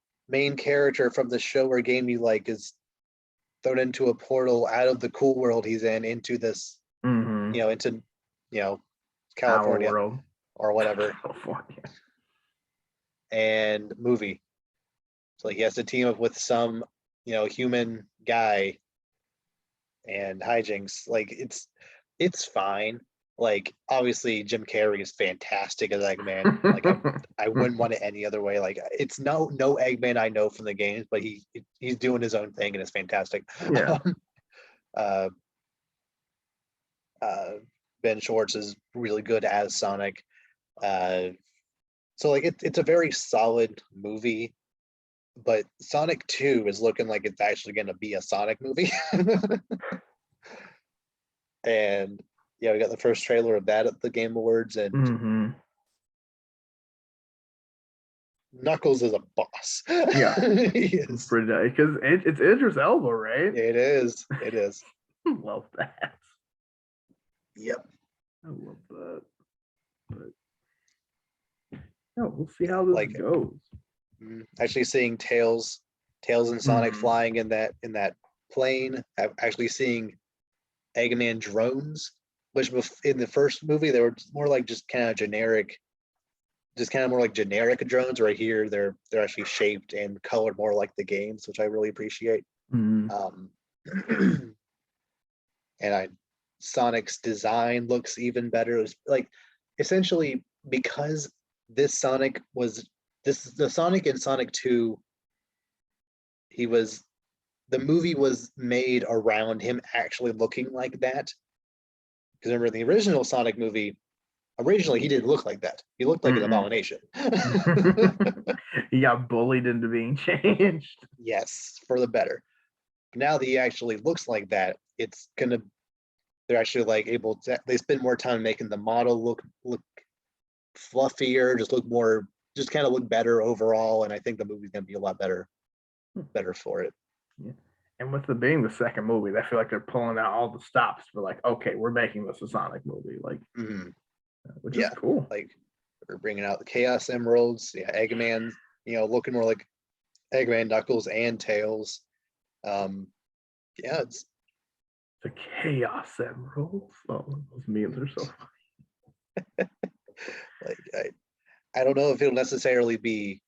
character from the show or game you like is thrown into a portal out of the cool world he's in into this into California world or whatever. California. And movie. So he has to team up with some human guy and hijinks. Like, it's fine. Like, obviously Jim Carrey is fantastic as Eggman. Like, I wouldn't want it any other way. Like, it's no Eggman I know from the games, but he's doing his own thing and it's fantastic. Yeah. Ben Schwartz is really good as Sonic. So like it's a very solid movie, but Sonic 2 is looking like it's actually going to be a Sonic movie. And we got the first trailer of that at the Game Awards, and Knuckles is a boss. Yeah, he is pretty nice because it's Idris Elba, right? It is. Love that. Yep. I love that. But No, we'll see how this Like, goes. Actually seeing Tails and Sonic flying in that plane. Actually seeing Eggman drones, which in the first movie they were more like just kind of generic, just kind of more like generic drones. Right here, they're actually shaped and colored more like the games, which I really appreciate. And Sonic's design looks even better. It's like essentially because the Sonic in Sonic 2, the movie was made around him actually looking like that. Because remember, the original Sonic movie, originally he didn't look like that. He looked like an abomination. He got bullied into being changed. Yes, for the better. Now that he actually looks like that, they're actually like able to, they spend more time making the model look fluffier, just kind of look better overall. And I think the movie's gonna be a lot better for it. Yeah. And with it being the second movie, I feel like they're pulling out all the stops for like, okay, we're making this a Sonic movie, like, which is cool. Like we're bringing out the Chaos Emeralds, Eggman, looking more like Eggman, Knuckles, and Tails. It's the Chaos Emeralds. Oh, those memes are so funny. Like I don't know if it'll necessarily be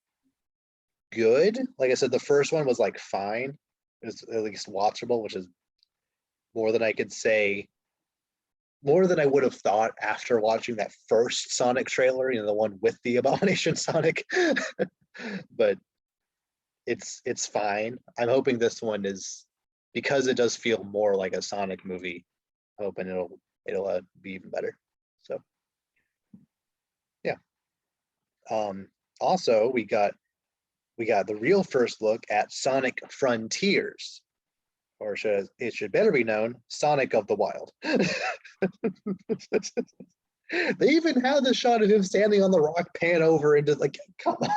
good. Like I said, the first one was like fine. It's at least watchable, which is more than I could say, more than I would have thought after watching that first Sonic trailer, the one with the Abomination Sonic. But it's fine. I'm hoping this one is, because it does feel more like a Sonic movie, I'm hoping it'll be even better. So yeah. Also we got the real first look at Sonic Frontiers, or it should better be known, Sonic of the Wild. They even had the shot of him standing on the rock, pan over into, like, come on.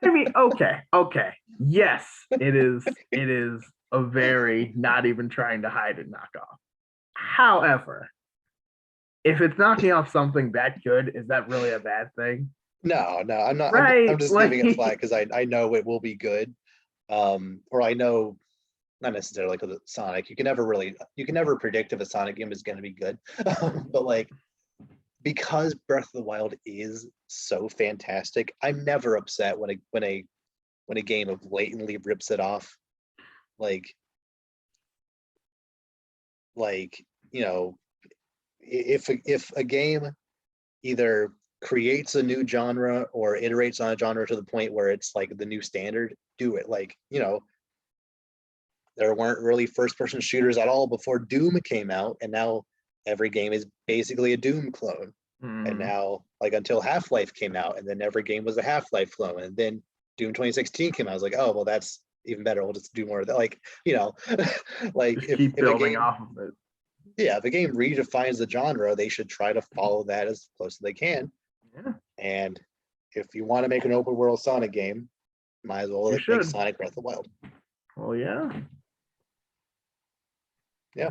I mean, okay. Yes, it is a very not even trying to hide it knockoff. However, if it's knocking off something that good, is that really a bad thing? No, I'm not. Right, I'm just giving it flack because I know it will be good. Or I know, not necessarily because it's Sonic. You can never predict if a Sonic game is going to be good. But like, because Breath of the Wild is so fantastic, I'm never upset when a game blatantly rips it off. Like if a game either creates a new genre or iterates on a genre to the point where it's like the new standard, do it. Like, there weren't really first-person shooters at all before Doom came out, and now every game is basically a Doom clone. And now, like, until Half-Life came out, and then every game was a Half-Life clone, and then Doom 2016 came out. I was like, oh well, that's even better. We'll just do more of that. Like, like just keep building off of it. Yeah, if a game redefines the genre, they should try to follow that as close as they can. Yeah. And if you want to make an open world Sonic game, might as well make Sonic Breath of the Wild. Well, yeah. Yeah.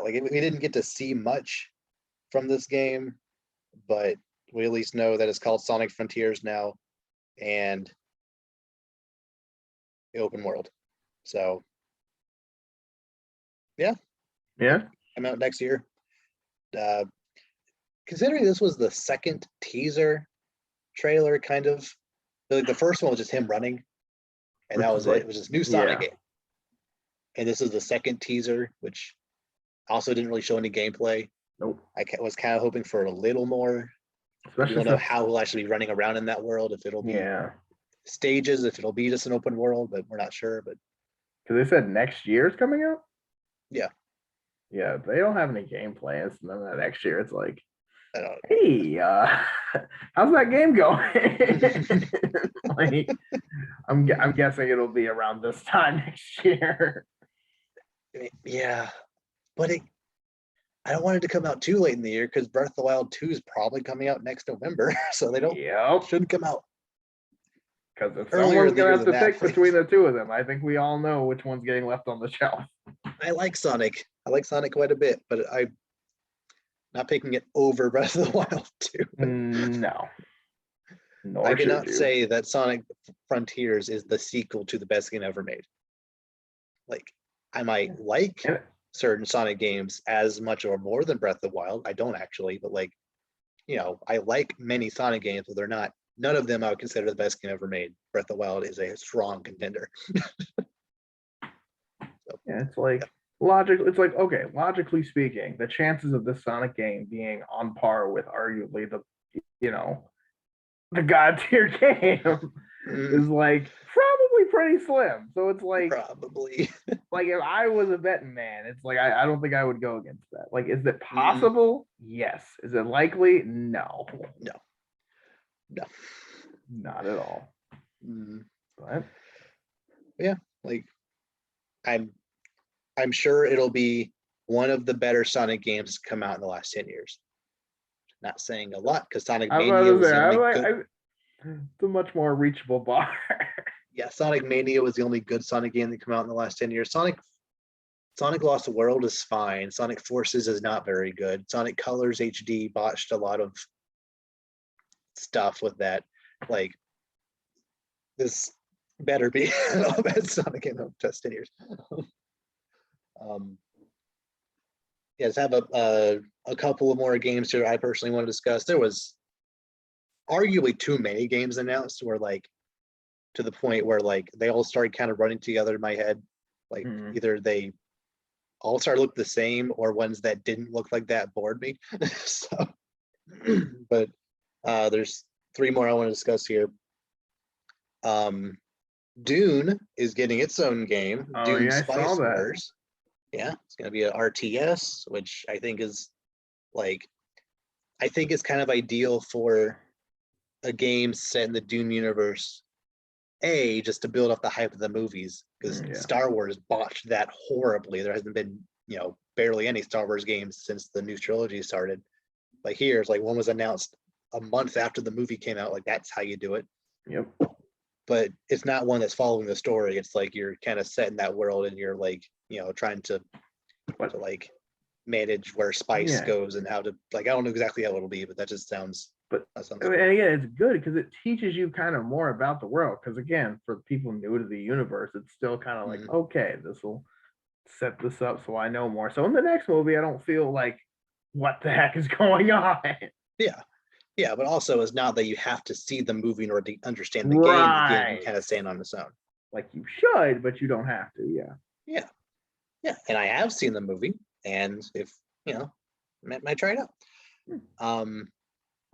Like we didn't get to see much from this game, but we at least know that it's called Sonic Frontiers now, and the open world. So yeah, come out next year. Considering this was the second teaser trailer, kind of, like the first one was just him running, and that was it. It was just new Sonic game. And this is the second teaser, which also didn't really show any gameplay. Nope. I was kind of hoping for a little more. We don't know how we'll actually be running around in that world, if it'll be stages, if it'll be just an open world, but we're not sure. But because they said next year is coming out. Yeah, they don't have any gameplay. It's none of that next year. It's like, I don't know. Hey, how's that game going? Like, I'm guessing it'll be around this time next year. Yeah, but I don't want it to come out too late in the year, because Breath of the Wild 2 is probably coming out next November, so they shouldn't come out. Because if someone's gonna have to pick between the two of them, I think we all know which one's getting left on the shelf. I like Sonic. I like Sonic quite a bit, but not picking it over Breath of the Wild 2. No. I cannot say that Sonic Frontiers is the sequel to the best game ever made. Like, I might like certain Sonic games as much or more than Breath of the Wild. I don't actually, but like, I like many Sonic games, but they're not. None of them I would consider the best game ever made. Breath of the Wild is a strong contender. Yeah, it's like logically speaking, the chances of this Sonic game being on par with arguably the god tier game is like probably pretty slim. So it's like probably like if I was a betting man, it's like I don't think I would go against that. Like, is it possible? Yes. Is it likely? No. Not at all. But yeah, like I'm sure it'll be one of the better Sonic games to come out in the last 10 years. Not saying a lot because Sonic Mania was the only good. It's a much more reachable bar. Yeah, Sonic Mania was the only good Sonic game that came out in the last 10 years. Sonic Lost World is fine. Sonic Forces is not very good. Sonic Colors HD botched a lot of stuff with that. Like, this better be a bad Sonic game in the past 10 years. Yes, have a couple of more games here I personally want to discuss. There was arguably too many games announced where like to the point where like they all started kind of running together in my head. Like either they all started look the same or ones that didn't look like that bored me. So but there's 3 more I want to discuss here. Dune is getting its own game. Dune Spice Wars. Yeah, it's going to be an RTS, which I think is kind of ideal for a game set in the Dune universe. Just to build up the hype of the movies, because Star Wars botched that horribly. There hasn't been, barely any Star Wars games since the new trilogy started. But here, it's like one was announced a month after the movie came out. Like, that's how you do it. Yep. But it's not one that's following the story. It's like you're kind of set in that world and you're like, trying to like manage where spice goes and how to, like, I don't know exactly how it'll be, but that just sounds. And again, it's good because it teaches you kind of more about the world. Because again, for people new to the universe, it's still kind of like, okay, this will set this up so I know more. So in the next movie, I don't feel like, what the heck is going on? Yeah, but also it's not that you have to see the movie in order to understand the game. The game can kind of stand on its own. Like, you should, but you don't have to. Yeah. And I have seen the movie, and if might try it out.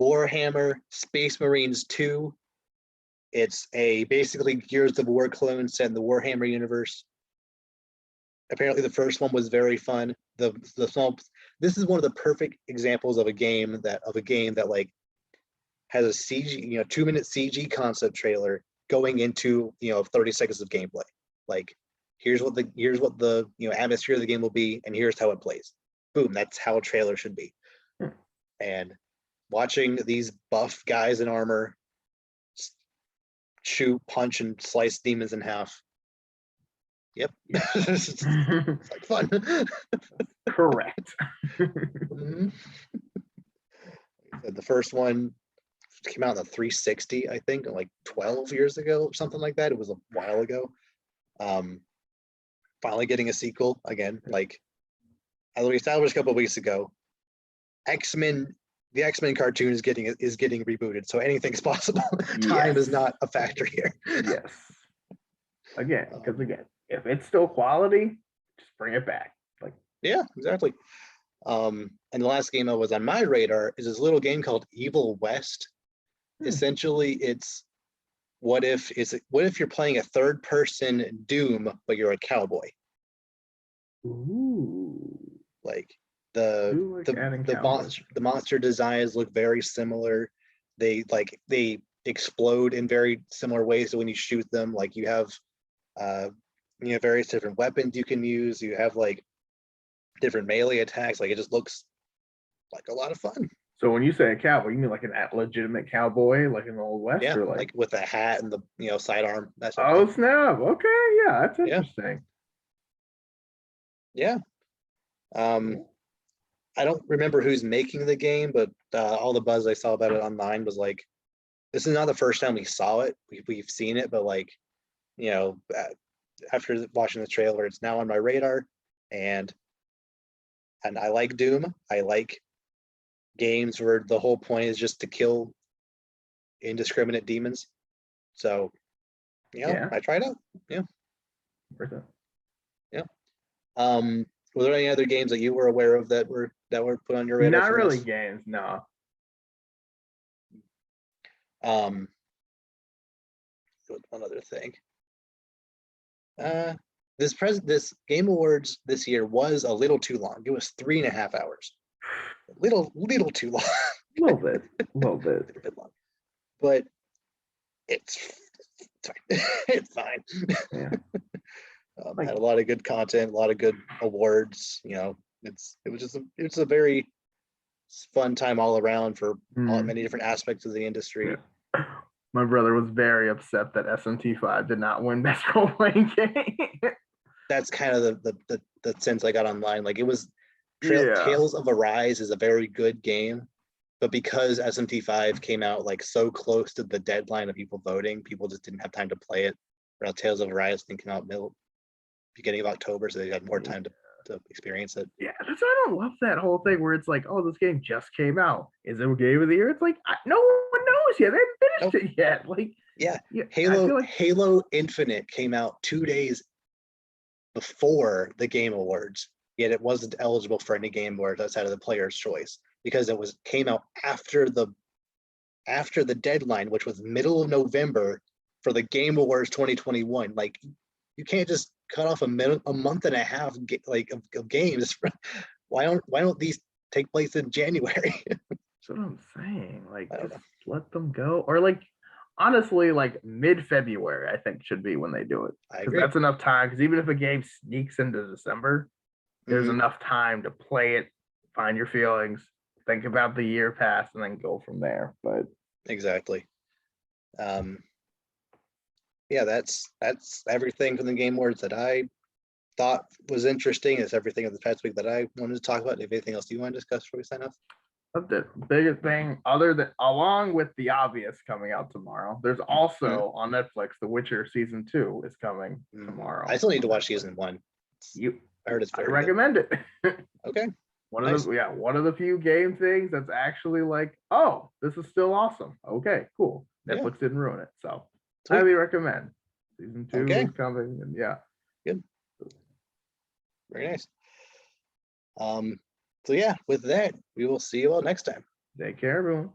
Warhammer Space Marines 2. It's a basically Gears of War clone set in the Warhammer universe. Apparently, the first one was very fun. This is one of the perfect examples of a game that like has a CG, 2-minute CG concept trailer going into 30 seconds of gameplay. Like, here's what the atmosphere of the game will be, and here's how it plays. Boom, that's how a trailer should be. And watching these buff guys in armor shoot, punch, and slice demons in half. Yep. It's like fun. Correct. The first one came out in the 360, I think, like 12 years ago, something like that. It was a while ago. Finally getting a sequel again. Like, as we established a couple of weeks ago, the X-Men cartoon is getting rebooted, so anything's possible. Time is not a factor here. Yes. Again, because if it's still quality, just bring it back. Like, yeah, exactly. And the last game that was on my radar is this little game called Evil West. Essentially, it's what if you're playing a third-person Doom, but you're a cowboy. Ooh. Like, the monster designs look very similar. They explode in very similar ways. So when you shoot them, like, you have various different weapons you can use. You have like different melee attacks. Like, it just looks like a lot of fun. So when you say a cowboy, you mean like a legitimate cowboy, like in the Old West? Yeah, or like with a hat and the sidearm. Oh, snap. Okay, yeah, that's interesting. Yeah. I don't remember who's making the game, but all the buzz I saw about it online was like, this is not the first time we saw it. We've seen it, but like, you know, after watching the trailer, it's now on my radar, and I like Doom. I like games where the whole point is just to kill indiscriminate demons. So, you know, Yeah. I tried out. Yeah. Worth it. Yeah. Were there any other games that you were aware of that were put on your radar? Not for really this? games, no. One other thing. This Game Awards this year was a little too long. It was 3.5 hours. Little too long. A little bit. A little bit. A bit long. But it's it's fine. Yeah. Had a lot of good content, a lot of good awards. You know, it's a very fun time all around for many different aspects of the industry. Yeah. My brother was very upset that SMT5 did not win Best Role Playing Game. That's kind of the sense I got online. Like, it was Yeah. Tales of Arise is a very good game, but because SMT5 came out like so close to the deadline of people voting, people just didn't have time to play it. Whereas Tales of Arise came out beginning of October, so they had more time to experience it. Yeah, that's why I don't love that whole thing where it's like, oh, this game just came out. Is it a game of the year? It's like, no one knows yet. They haven't finished it yet. Like, yeah, Halo, Halo Infinite came out 2 days before the Game Awards, yet it wasn't eligible for any Game Awards outside of the Player's Choice because it came out after the deadline, which was middle of November for the Game Awards 2021. Like, you can't just cut off a month and a half of games. Why don't these take place in January? That's what I'm saying. Like, just let them go. Or like, honestly, like mid-February, I think should be when they do it. I agree. That's enough time. Because even if a game sneaks into December, there's enough time to play it, find your feelings, think about the year past, and then go from there. But exactly. Yeah, that's everything from the Game Awards that I thought was interesting. It's everything of the past week that I wanted to talk about. If anything else you want to discuss before we sign off? The biggest thing, other than along with the obvious coming out tomorrow, there's also on Netflix, The Witcher season 2 is coming tomorrow. I still need to watch season 1. I heard it's very recommend it. Okay. One of the few game things that's actually like, oh, this is still awesome. Okay, cool. Netflix didn't ruin it, so highly recommend. Season 2 is coming, and good, very nice. So yeah, with that, we will see you all next time. Take care, everyone.